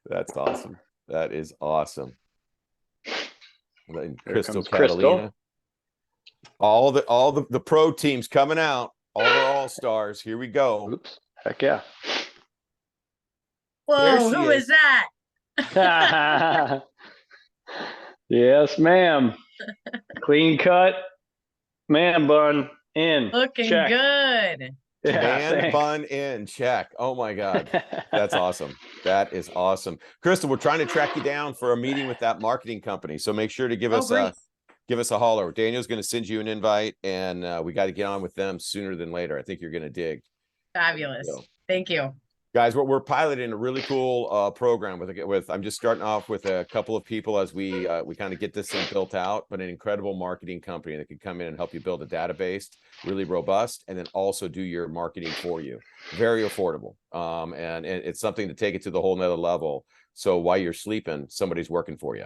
That's awesome. That is awesome. Here Crystal comes Catalina. Crystal. All the pro teams coming out. All the all-stars. Here we go. Oops. Heck yeah. There Whoa, she who is is. that? Yes, ma'am. Clean cut. Man bun in. Looking Check. good. Yeah, Man thanks. bun in. Check. Oh my God. That's awesome. That is awesome. Crystal, we're trying to track you down for a meeting with that marketing company. So make sure to Oh, great. give us a holler. Daniel's going to send you an invite, and we got to get on with them sooner than later. I think you're going to dig. Fabulous. So, Thank you. guys, we're piloting a really cool program with I'm just starting off with a couple of people as we kind of get this thing built out, but an incredible marketing company that can come in and help you build a database, really robust, and then also do your marketing for you. Very affordable. And it's something to take it to the whole nother level. So while you're sleeping, somebody's working for you.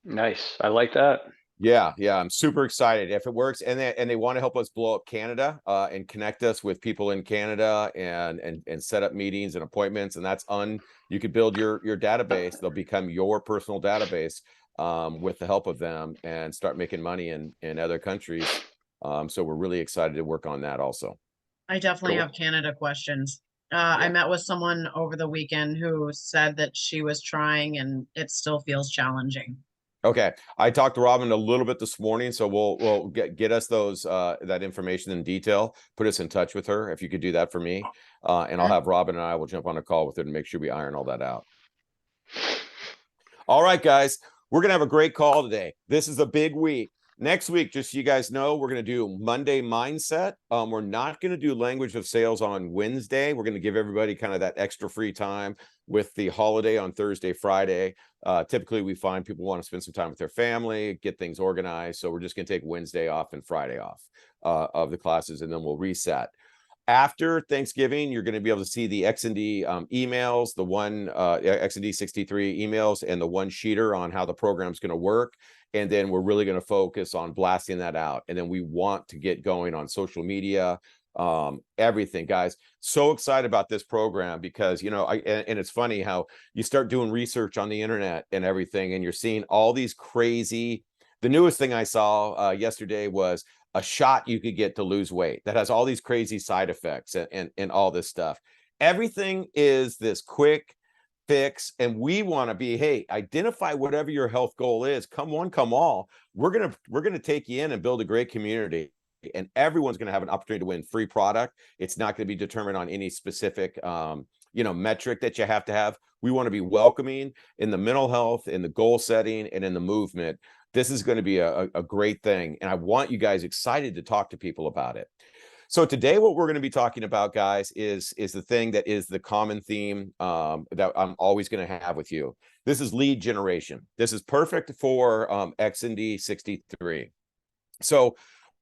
Nice. I like that. Yeah, I'm super excited if it works, and they want to help us blow up Canada and connect us with people in Canada and set up meetings and appointments, and you could build your database. They'll become your personal database with the help of them and start making money in other countries. So we're really excited to work on that also. I definitely Cool. have Canada questions. Yeah. I met with someone over the weekend who said that she was trying and it still feels challenging. Okay, I talked to Robin a little bit this morning, so we'll get us those that information in detail. Put us in touch with her if you could do that for me, and I'll have Robin and I will jump on a call with her to make sure we iron all that out. All right, guys, we're gonna have a great call today. This is a big week. Next week, just so you guys know, we're going to do Monday mindset. We're not going to do language of sales on Wednesday. We're going to give everybody kind of that extra free time with the holiday on Thursday, Friday. Typically, we find people want to spend some time with their family, get things organized. So we're just going to take Wednesday off and Friday off of the classes, and then we'll reset. After Thanksgiving, you're going to be able to see the XND emails, the one XND 63 emails, and the one sheeter on how the program's going to work. And then we're really going to focus on blasting that out. And then we want to get going on social media, everything, guys. So excited about this program because, and it's funny how you start doing research on the internet and everything, and you're seeing all these crazy. The newest thing I saw yesterday was a shot you could get to lose weight that has all these crazy side effects and all this stuff. Everything is this quick fix, and we want to be, hey, identify whatever your health goal is. Come one, come all. We're gonna take you in and build a great community, and everyone's gonna have an opportunity to win free product. It's not going to be determined on any specific metric that you have to have. We want to be welcoming in the mental health, in the goal setting, and in the movement. This is going to be a great thing, and I want you guys excited to talk to people about it. So today, what we're going to be talking about, guys, is the thing that is the common theme that I'm always going to have with you. This is lead generation. This is perfect for XND 63. So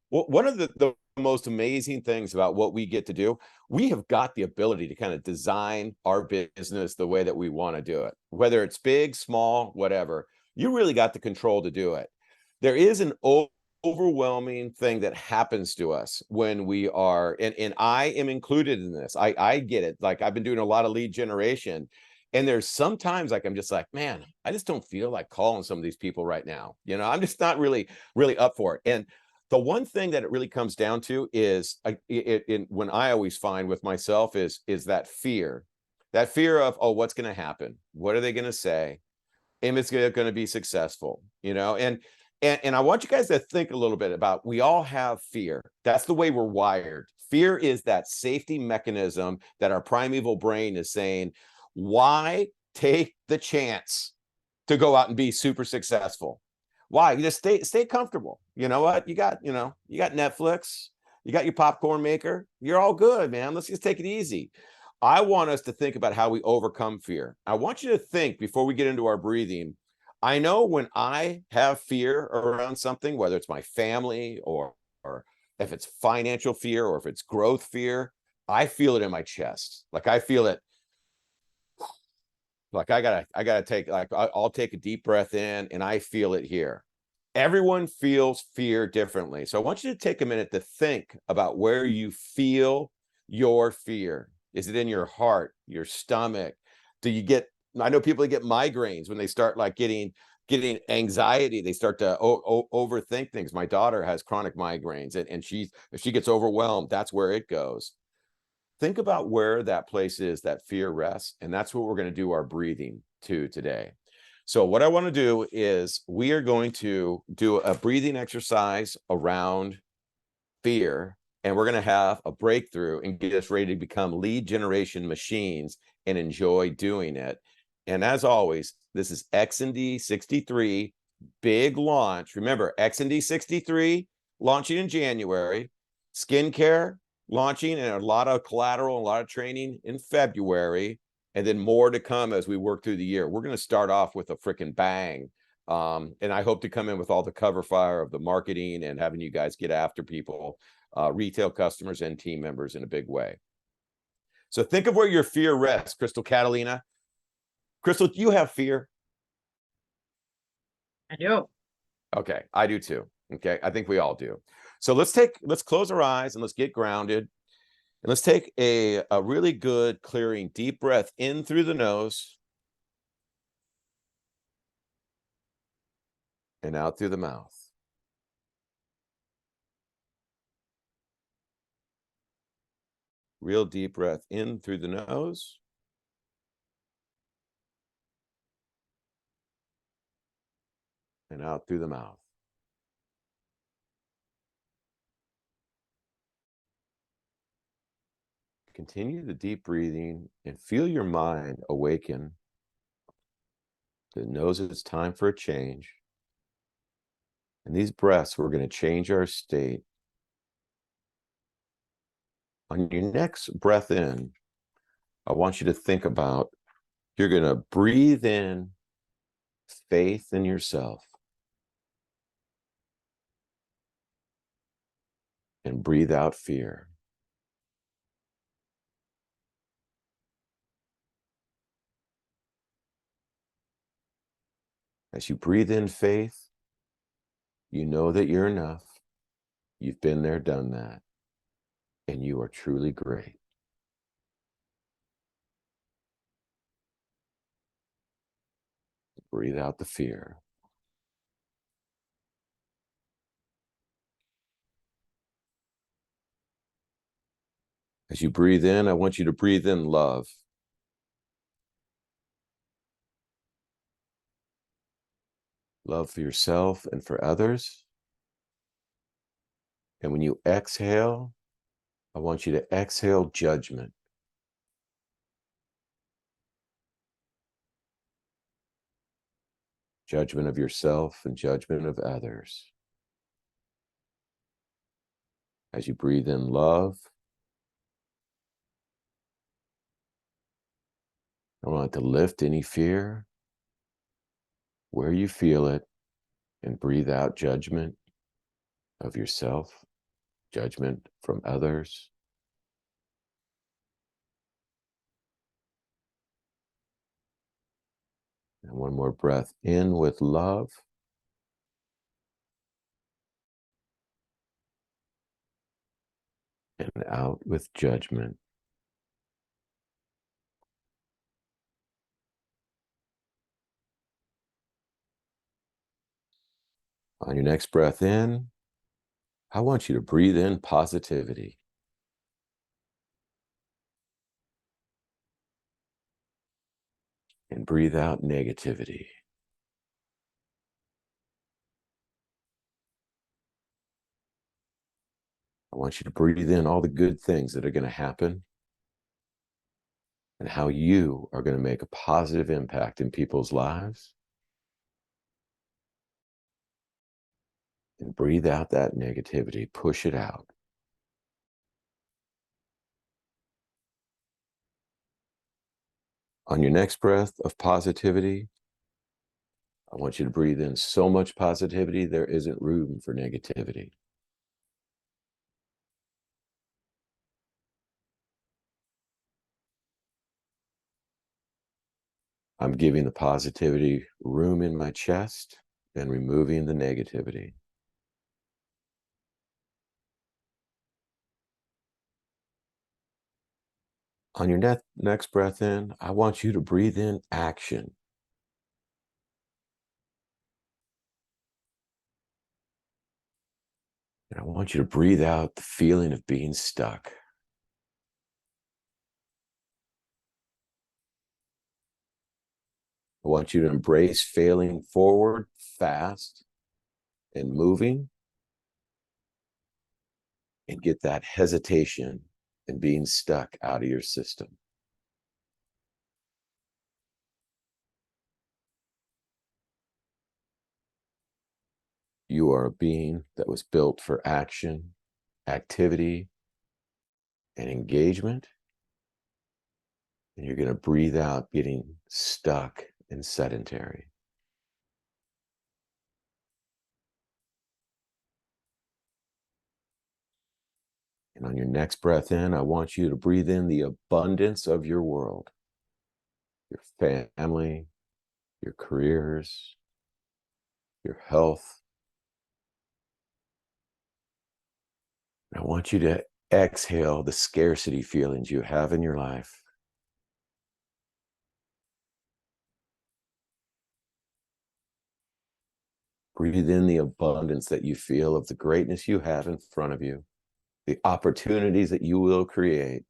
one of the most amazing things about what we get to do, we have got the ability to kind of design our business the way that we want to do it, whether it's big, small, whatever. You really got the control to do it. There is an overwhelming thing that happens to us when we are, and I am included in this. I get it. Like, I've been doing a lot of lead generation, and there's sometimes like I'm just like, man, I just don't feel like calling some of these people right now. I'm just not really up for it. And the one thing that it really comes down to is when I always find with myself is that fear of, oh, what's going to happen? What are they going to say? Am it's going to be successful? And I want you guys to think a little bit about, we all have fear. That's the way we're wired. Fear is that safety mechanism that our primeval brain is saying, why take the chance to go out and be super successful? Why? You just stay comfortable. You know what? You got Netflix, you got your popcorn maker. You're all good, man. Let's just take it easy. I want us to think about how we overcome fear. I want you to think, before we get into our breathing, I know when I have fear around something, whether it's my family or if it's financial fear or if it's growth fear, I feel it in my chest. Like, I feel it. Like, I gotta take, like, I'll take a deep breath in and I feel it here. Everyone feels fear differently. So I want you to take a minute to think about where you feel your fear. Is it in your heart, your stomach? Do you get, I know people that get migraines when they start like getting anxiety, they start to overthink things. My daughter has chronic migraines, and if she gets overwhelmed, that's where it goes. Think about where that place is, that fear rests, and that's what we're going to do our breathing to today. So what I want to do is we are going to do a breathing exercise around fear, and we're going to have a breakthrough and get us ready to become lead generation machines and enjoy doing it. And as always, this is XND 63 big launch. Remember, XND 63 launching in January, skincare launching, and a lot of collateral, a lot of training in February, and then more to come as we work through the year. We're going to start off with a freaking bang. And I hope to come in with all the cover fire of the marketing and having you guys get after people, retail customers and team members in a big way. So think of where your fear rests, Crystal Catalina. Crystal, do you have fear? I do. Okay, I do too. Okay, I think we all do. So let's close our eyes and let's get grounded. And let's take a really good clearing deep breath in through the nose and out through the mouth. Real deep breath in through the nose. And out through the mouth. Continue the deep breathing and feel your mind awaken. It knows it's time for a change. And these breaths, we're going to change our state. On your next breath in, I want you to think about, you're going to breathe in faith in yourself. And breathe out fear. As you breathe in faith, you know that you're enough. You've been there, done that. And you are truly great. Breathe out the fear. As you breathe in, I want you to breathe in love. Love for yourself and for others. And when you exhale, I want you to exhale judgment. Judgment of yourself and judgment of others. As you breathe in love, I want to lift any fear where you feel it and breathe out judgment of yourself, judgment from others. And one more breath in with love. And out with judgment. On your next breath in, I want you to breathe in positivity. And breathe out negativity. I want you to breathe in all the good things that are going to happen and how you are going to make a positive impact in people's lives. And breathe out that negativity, push it out. On your next breath of positivity, I want you to breathe in so much positivity, there isn't room for negativity. I'm giving the positivity room in my chest and removing the negativity. On your next breath in, I want you to breathe in action. And I want you to breathe out the feeling of being stuck. I want you to embrace failing forward, fast, and moving, and get that hesitation and being stuck out of your system. You are a being that was built for action, activity, and engagement. And you're going to breathe out getting stuck and sedentary. And on your next breath in, I want you to breathe in the abundance of your world, your family, your careers, your health. And I want you to exhale the scarcity feelings you have in your life. Breathe in the abundance that you feel of the greatness you have in front of you, the opportunities that you will create.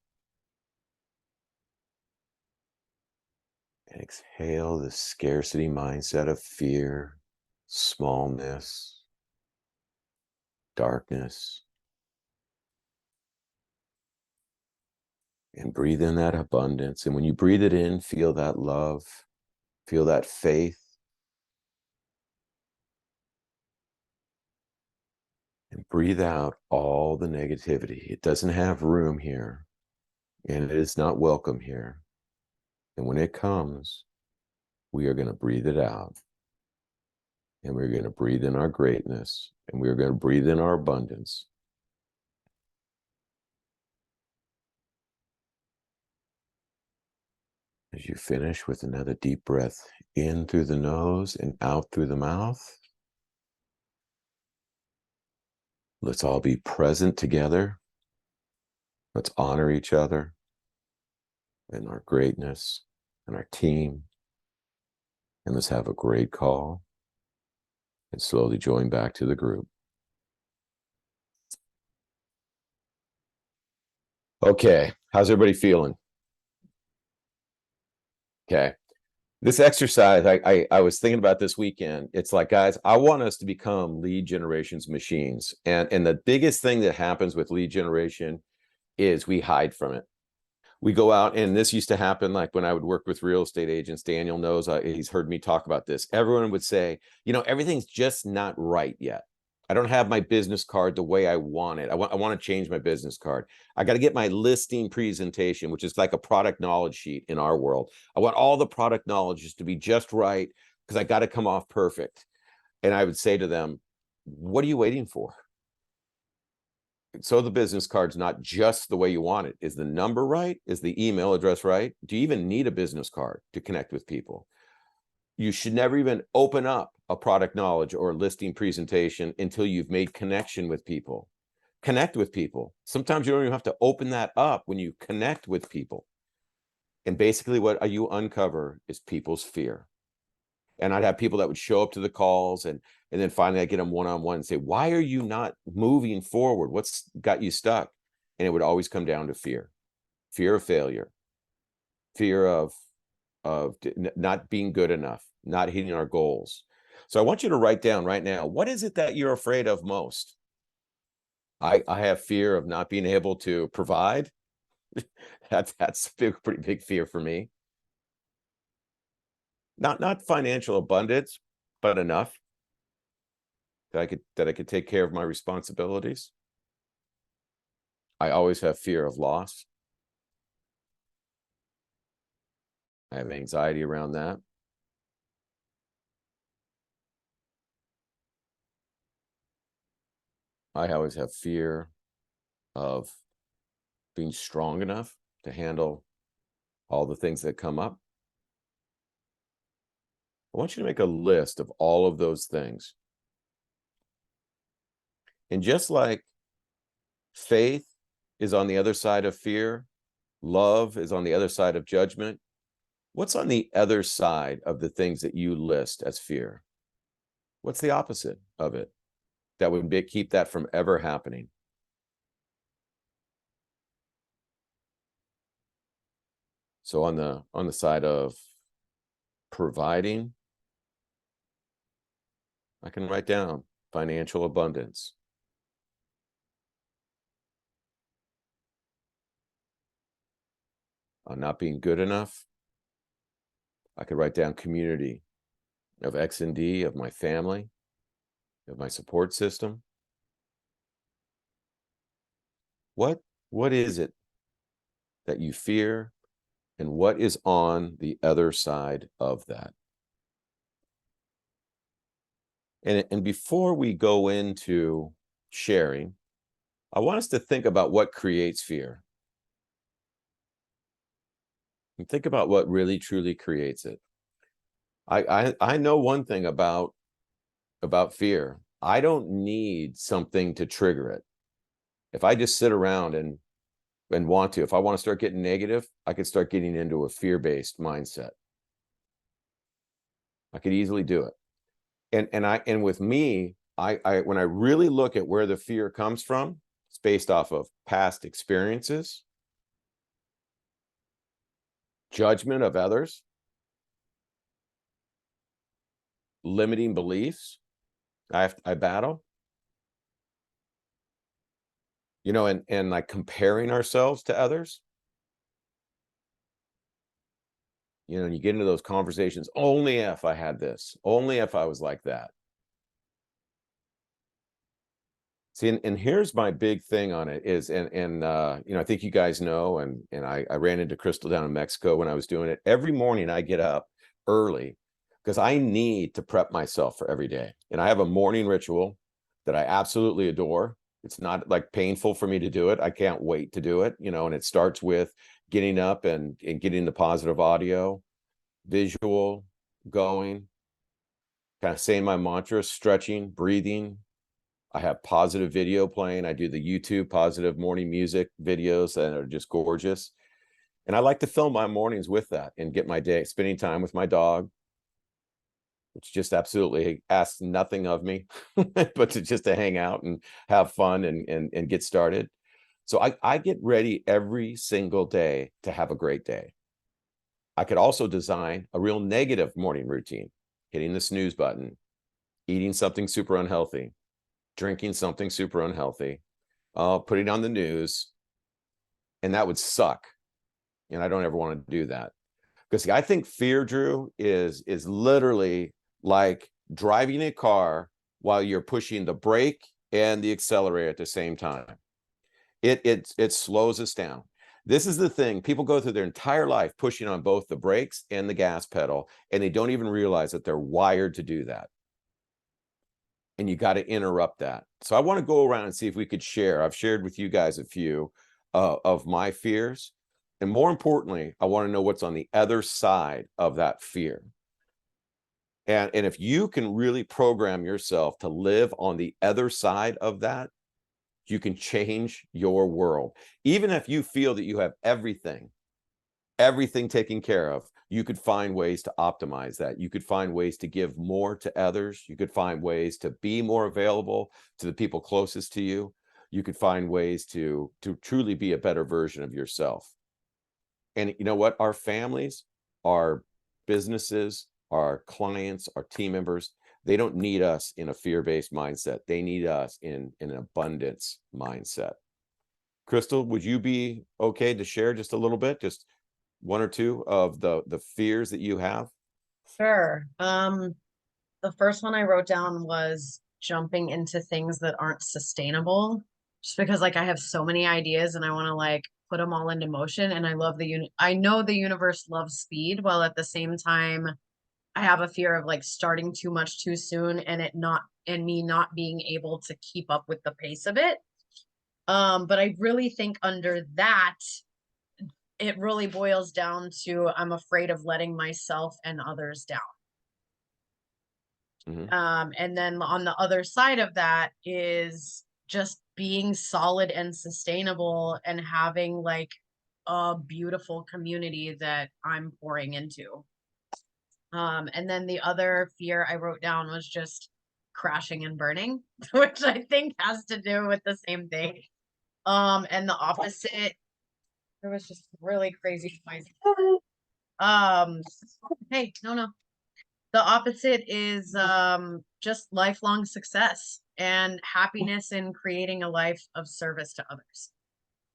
And exhale the scarcity mindset of fear, smallness, darkness. And breathe in that abundance. And when you breathe it in, feel that love, feel that faith. And breathe out all the negativity. It doesn't have room here, and it is not welcome here. And when it comes, we are going to breathe it out. And we're going to breathe in our greatness, and we're going to breathe in our abundance. As you finish with another deep breath in through the nose and out through the mouth, let's all be present together. Let's honor each other and our greatness and our team. And let's have a great call and slowly join back to the group. Okay, how's everybody feeling? Okay. This exercise, I was thinking about this weekend. It's like, guys, I want us to become lead generations machines. And the biggest thing that happens with lead generation is we hide from it. We go out, and this used to happen like when I would work with real estate agents. Daniel knows, he's heard me talk about this. Everyone would say, you know, everything's just not right yet. I don't have my business card the way I want it. I want to change my business card. I got to get my listing presentation, which is like a product knowledge sheet in our world. I want all the product knowledge to be just right because I got to come off perfect. And I would say to them, what are you waiting for? So the business card's not just the way you want it. Is the number right? Is the email address right? Do you even need a business card to connect with people? You should never even open up a product knowledge or listing presentation until you've made connection with people. Connect with people. Sometimes you don't even have to open that up when you connect with people. And basically what you uncover is people's fear. And I'd have people that would show up to the calls, and then finally I get them one-on-one and say, why are you not moving forward? What's got you stuck? And it would always come down to fear. Fear of failure. Fear of not being good enough, not hitting our goals. So I want you to write down right now, what is it that you're afraid of most? I have fear of not being able to provide. That's a pretty big fear for me. Not financial abundance, but enough that I could take care of my responsibilities. I always have fear of loss. I have anxiety around that. I always have fear of being strong enough to handle all the things that come up. I want you to make a list of all of those things. And just like faith is on the other side of fear, Love is on the other side of judgment. What's on the other side of the things that you list as fear? What's the opposite of it that would keep that from ever happening? So on the side of providing, I can write down financial abundance. On not being good enough, I could write down community of XND, of my family, of my support system. What is it that you fear, and what is on the other side of that? And before we go into sharing, I want us to think about what creates fear. And think about what really truly creates it. I know one thing about fear. I don't need something to trigger it. If I just sit around and want to, if I want to start getting negative, I could start getting into a fear-based mindset. I could easily do it. And with me, I when I really look at where the fear comes from, it's based off of past experiences, judgment of others, limiting beliefs I battle, you know, and like comparing ourselves to others. You know, and you get into those conversations, only if I had this, only if I was like that. See, and here's my big thing on it is, you know, I think you guys know, and I ran into Crystal down in Mexico when I was doing it. Every morning I get up early because I need to prep myself for every day. And I have a morning ritual that I absolutely adore. It's not like painful for me to do it. I can't wait to do it, you know, and it starts with getting up and getting the positive audio, visual going, kind of saying my mantra, stretching, breathing. I have positive video playing. I do the YouTube positive morning music videos that are just gorgeous. And I like to film my mornings with that and get my day spending time with my dog, which just absolutely asks nothing of me, but to hang out and have fun and get started. So I get ready every single day to have a great day. I could also design a real negative morning routine, hitting the snooze button, eating something super unhealthy, drinking something super unhealthy, putting on the news, and that would suck. And I don't ever want to do that. Because I think fear, Drew, is literally like driving a car while you're pushing the brake and the accelerator at the same time. It slows us down. This is the thing. People go through their entire life pushing on both the brakes and the gas pedal, and they don't even realize that they're wired to do that. And you got to interrupt that. So I want to go around and see if we could share. I've shared with you guys a few of my fears. And more importantly, I want to know what's on the other side of that fear. And if you can really program yourself to live on the other side of that, you can change your world. Even if you feel that you have everything taken care of, you could find ways to optimize that. You could find ways to give more to others. You could find ways to be more available to the people closest to you. You could find ways to truly be a better version of yourself. And you know what? Our families, our businesses, our clients, our team members, they don't need us in a fear-based mindset. They need us in an abundance mindset. Crystal, would you be okay to share just a little bit, just one or two of the fears that you have? Sure. The first one I wrote down was jumping into things that aren't sustainable, just because like I have so many ideas and I want to like put them all into motion. And I love I know the universe loves speed, while at the same time I have a fear of like starting too much too soon and me not being able to keep up with the pace of it. But I really think under that, it really boils down to I'm afraid of letting myself and others down. And then on the other side of that is just being solid and sustainable and having like a beautiful community that I'm pouring into. And then the other fear I wrote down was just crashing and burning, which I think has to do with the same thing. And the opposite, there was just really crazy noise. Hey, no. The opposite is just lifelong success and happiness in creating a life of service to others.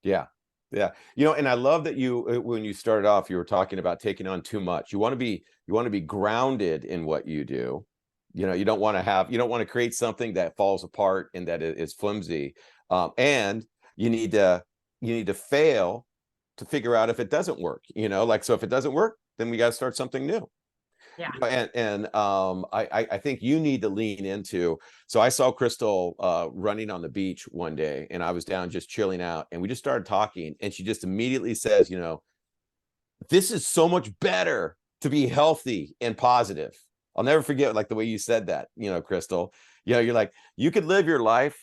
Yeah. Yeah. You know, and I love that you, when you started off, you were talking about taking on too much. You want to be grounded in what you do. You know, you don't want to create something that falls apart and that is flimsy. And you need to fail to figure out if it doesn't work, you know, like, so if it doesn't work, then we got to start something new. Yeah. And I think you need to lean into. So I saw Crystal running on the beach one day, and I was down just chilling out, and we just started talking, and she just immediately says, you know, this is so much better to be healthy and positive. I'll never forget like the way you said that, you know, Crystal. You know, you're like, you could live your life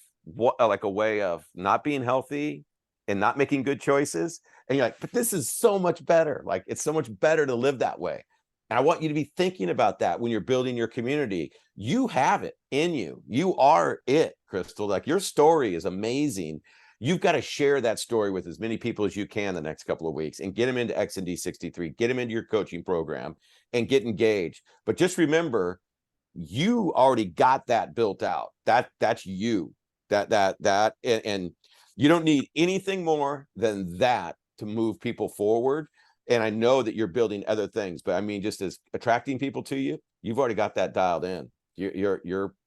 like a way of not being healthy and not making good choices, and you're like, but this is so much better. Like, it's so much better to live that way. And I want you to be thinking about that when you're building your community. You have it in you. You are it, Crystal. Like, your story is amazing. You've got to share that story with as many people as you can the next couple of weeks and get them into XND 63, get them into your coaching program and get engaged. But just remember, you already got that built out. That's you. And you don't need anything more than that to move people forward. And I know that you're building other things, but I mean, just as attracting people to you, you've already got that dialed in. You're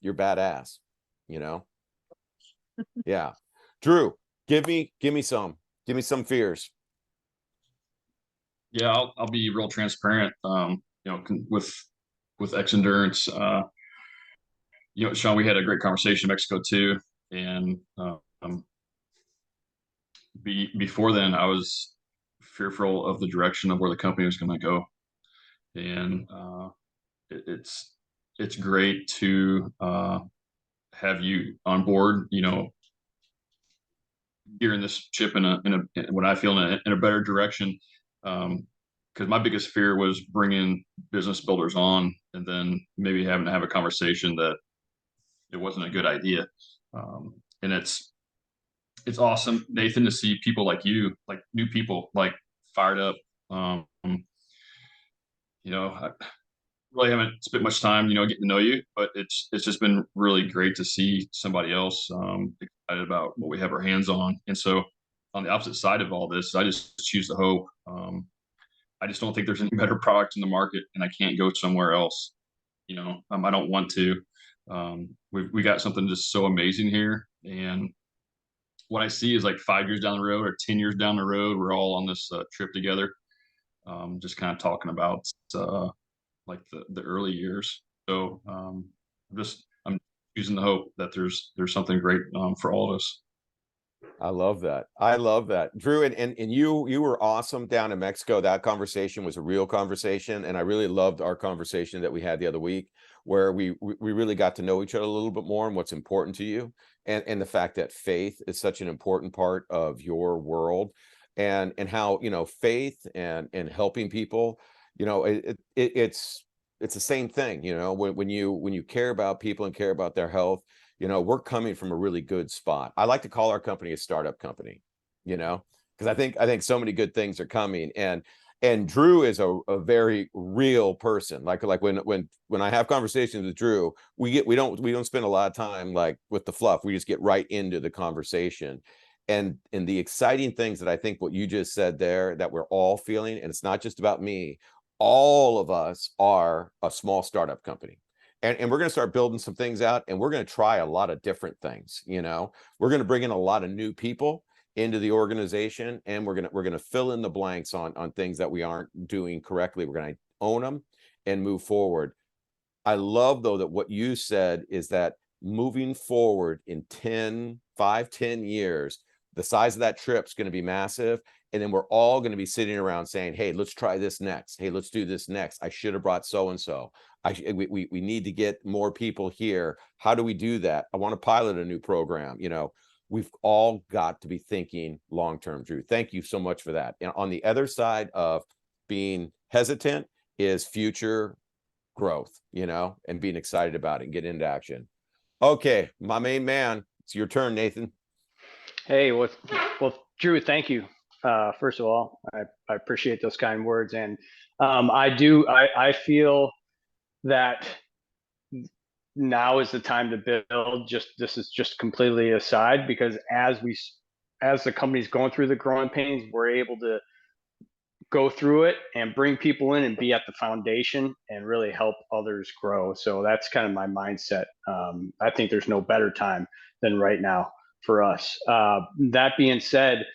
badass, you know? Yeah. Drew, give me some fears. Yeah, I'll be real transparent. You know, with Xendurance, you know, Sean, we had a great conversation in Mexico too, and before then, I was fearful of the direction of where the company was going to go, and it's great to have you on board. You know, gearing this ship in what I feel in a better direction. Because my biggest fear was bringing business builders on and then maybe having to have a conversation that it wasn't a good idea. And it's awesome, Nathan, to see people like you, like new people, like fired up. You know, I really haven't spent much time, you know, getting to know you, but it's just been really great to see somebody else excited about what we have our hands on. And so on the opposite side of all this, I just choose the hope. I just don't think there's any better product in the market, and I can't go somewhere else. You know, I don't want to. We got something just so amazing here, and what I see is like 5 years down the road or 10 years down the road, we're all on this trip together, just kind of talking about like the early years. So I'm choosing the hope that there's something great for all of us. I love that. I love that. Drew, and you were awesome down in Mexico. That conversation was a real conversation. And I really loved our conversation that we had the other week, where we really got to know each other a little bit more and what's important to you. And the fact that faith is such an important part of your world, and how, you know, faith and helping people, you know, it's the same thing, you know, when you care about people and care about their health. You know, we're coming from a really good spot. I like to call our company a startup company, you know, because I think so many good things are coming. And Drew is a very real person. Like when I have conversations with Drew, we don't spend a lot of time like with the fluff. We just get right into the conversation. And the exciting things that I think what you just said there, that we're all feeling, and it's not just about me, all of us are a small startup company. And we're going to start building some things out, and we're going to try a lot of different things. You know, we're going to bring in a lot of new people into the organization, and we're going to fill in the blanks on things that we aren't doing correctly. We're going to own them and move forward. I love, though, that what you said is that moving forward in 10 years, the size of that trip's going to be massive. And then we're all going to be sitting around saying, hey, let's try this next. Hey, let's do this next. I should have brought so-and-so. We need to get more people here. How do we do that? I want to pilot a new program. You know, we've all got to be thinking long-term, Drew. Thank you so much for that. And on the other side of being hesitant is future growth, you know, and being excited about it and getting into action. Okay, my main man, it's your turn, Nathan. Hey, well, Drew, thank you. First of all, I appreciate those kind words. And I feel that now is the time to build. This is just completely aside, because as the company's going through the growing pains, we're able to go through it and bring people in and be at the foundation and really help others grow. So that's kind of my mindset. I think there's no better time than right now for us. That being said,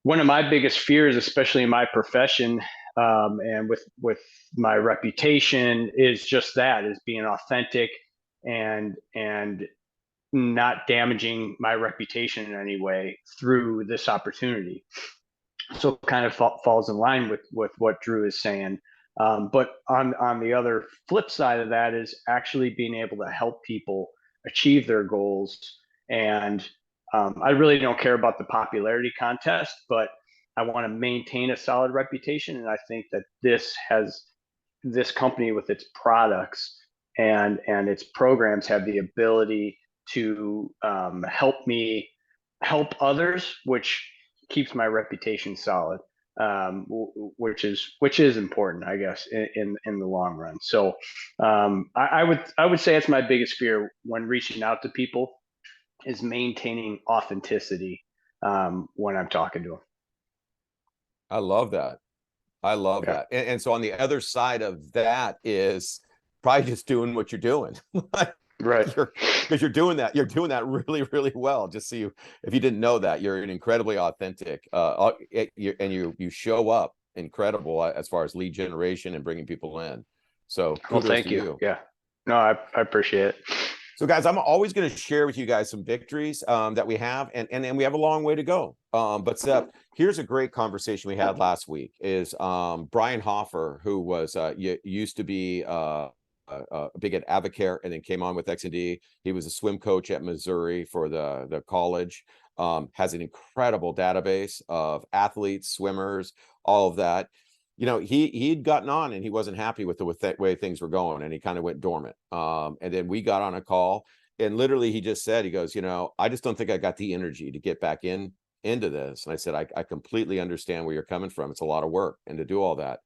one of my biggest fears, especially in my profession, and with my reputation, is just that, is being authentic and not damaging my reputation in any way through this opportunity. So it kind of falls in line with what Drew is saying. But on the other flip side of that is actually being able to help people achieve their goals. And I really don't care about the popularity contest, but I want to maintain a solid reputation. And I think that this company with its products and its programs have the ability to help me help others, which keeps my reputation solid, which is important, I guess, in the long run. So I would say it's my biggest fear when reaching out to people is maintaining authenticity when I'm talking to them. I love that. I love that. And so on the other side of that is probably just doing what you're doing. Right. Because you're doing that really, really well. Just so if you didn't know that, you're an incredibly authentic, and you show up incredible as far as lead generation and bringing people in. So well, thank you. Yeah, no, I appreciate it. So guys, I'm always going to share with you guys some victories that we have, and we have a long way to go. But Seth, here's a great conversation we had last week. Is Brian Hoffer, who was used to be big at Avocare and then came on with XND. He was a swim coach at Missouri for the college. Has an incredible database of athletes, swimmers, all of that. You know, he'd gotten on and he wasn't happy with the way things were going, and he kind of went dormant. And then we got on a call, and literally he just said, he goes, you know, I just don't think I got the energy to get back into this. And I said, I completely understand where you're coming from. It's a lot of work and to do all that.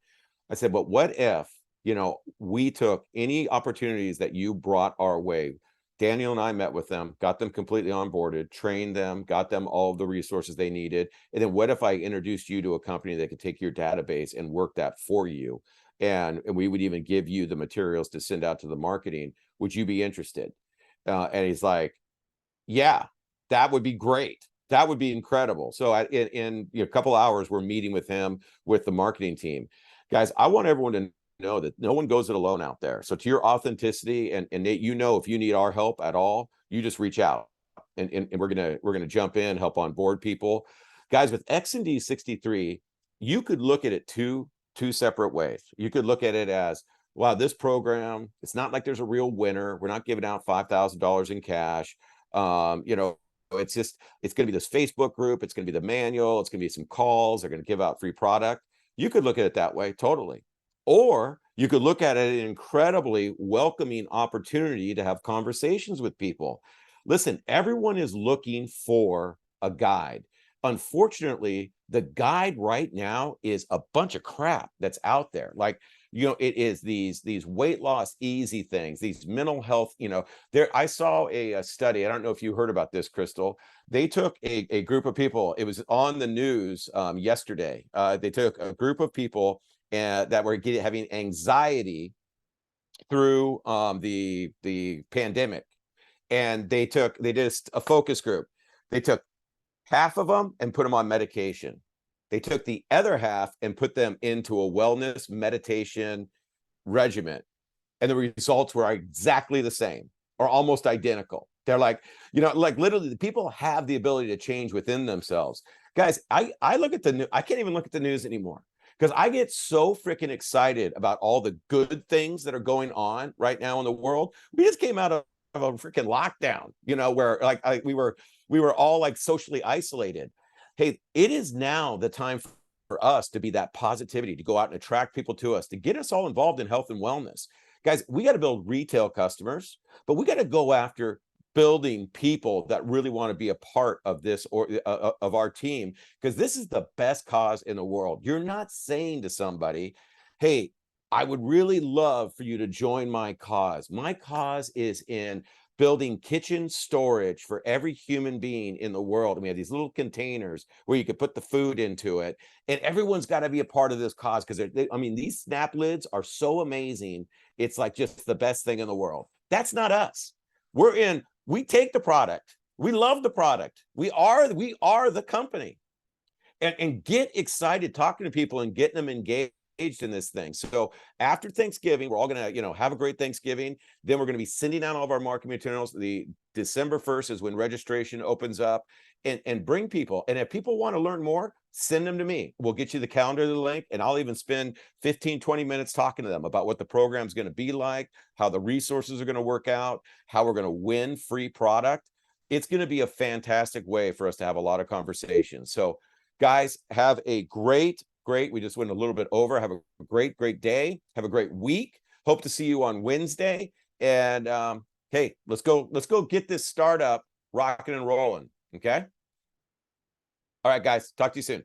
I said, but what if, you know, we took any opportunities that you brought our way? Daniel and I met with them, got them completely onboarded, trained them, got them all of the resources they needed. And then what if I introduced you to a company that could take your database and work that for you? And we would even give you the materials to send out to the marketing. Would you be interested? And he's like, yeah, that would be great. That would be incredible. So in a couple hours, we're meeting with him, with the marketing team. Guys, I want everyone to know that no one goes it alone out there. So to your authenticity, and Nate, you know, if you need our help at all, you just reach out, and we're gonna jump in, help on board people. Guys, with XND 63, you could look at it two separate ways. You could look at it as, wow, this program, it's not like there's a real winner. We're not giving out $5,000 in cash. You know, it's gonna be this Facebook group, it's gonna be the manual, it's gonna be some calls, they're gonna give out free product. You could look at it that way, totally. Or you could look at it as an incredibly welcoming opportunity to have conversations with people. Listen, everyone is looking for a guide. Unfortunately, the guide right now is a bunch of crap that's out there. Like, you know, it is these weight loss easy things, these mental health, you know. I saw a study, I don't know if you heard about this, Crystal. They took a group of people, it was on the news yesterday. They took a group of people that were having anxiety through the pandemic, and they did a focus group. They took half of them and put them on medication. They took the other half and put them into a wellness meditation regimen, and the results were exactly the same or almost identical. They're like, you know, like literally the people have the ability to change within themselves. Guys, I look at the news, I can't even look at the news anymore, because I get so freaking excited about all the good things that are going on right now in the world. We just came out of a freaking lockdown, you know, where like we were we were all like socially isolated. Hey, it is now the time for us to be that positivity, to go out and attract people to us, to get us all involved in health and wellness. Guys, we got to build retail customers, but we got to go after building people that really want to be a part of this or of our team, because this is the best cause in the world. You're not saying to somebody, hey, I would really love for you to join my cause. My cause is in building kitchen storage for every human being in the world. And we have these little containers where you could put the food into it. And everyone's got to be a part of this cause, because I mean, these snap lids are so amazing. It's like just the best thing in the world. That's not us. We take the product. We love the product. We are the company. And get excited talking to people and getting them engaged in this thing. So after Thanksgiving, we're all going to, have a great Thanksgiving. Then we're going to be sending out all of our marketing materials. The December 1st is when registration opens up, and bring people. And if people want to learn more, send them to me. We'll get you the calendar, the link, and I'll even spend 15, 20 minutes talking to them about what the program's going to be like, how the resources are going to work out, how we're going to win free product. It's going to be a fantastic way for us to have a lot of conversations. So guys, have a great, we just went a little bit over. Have a great day. Have a great week. Hope to see you on Wednesday. And hey, let's go get this startup rocking and rolling. Okay. All right, guys. Talk to you soon.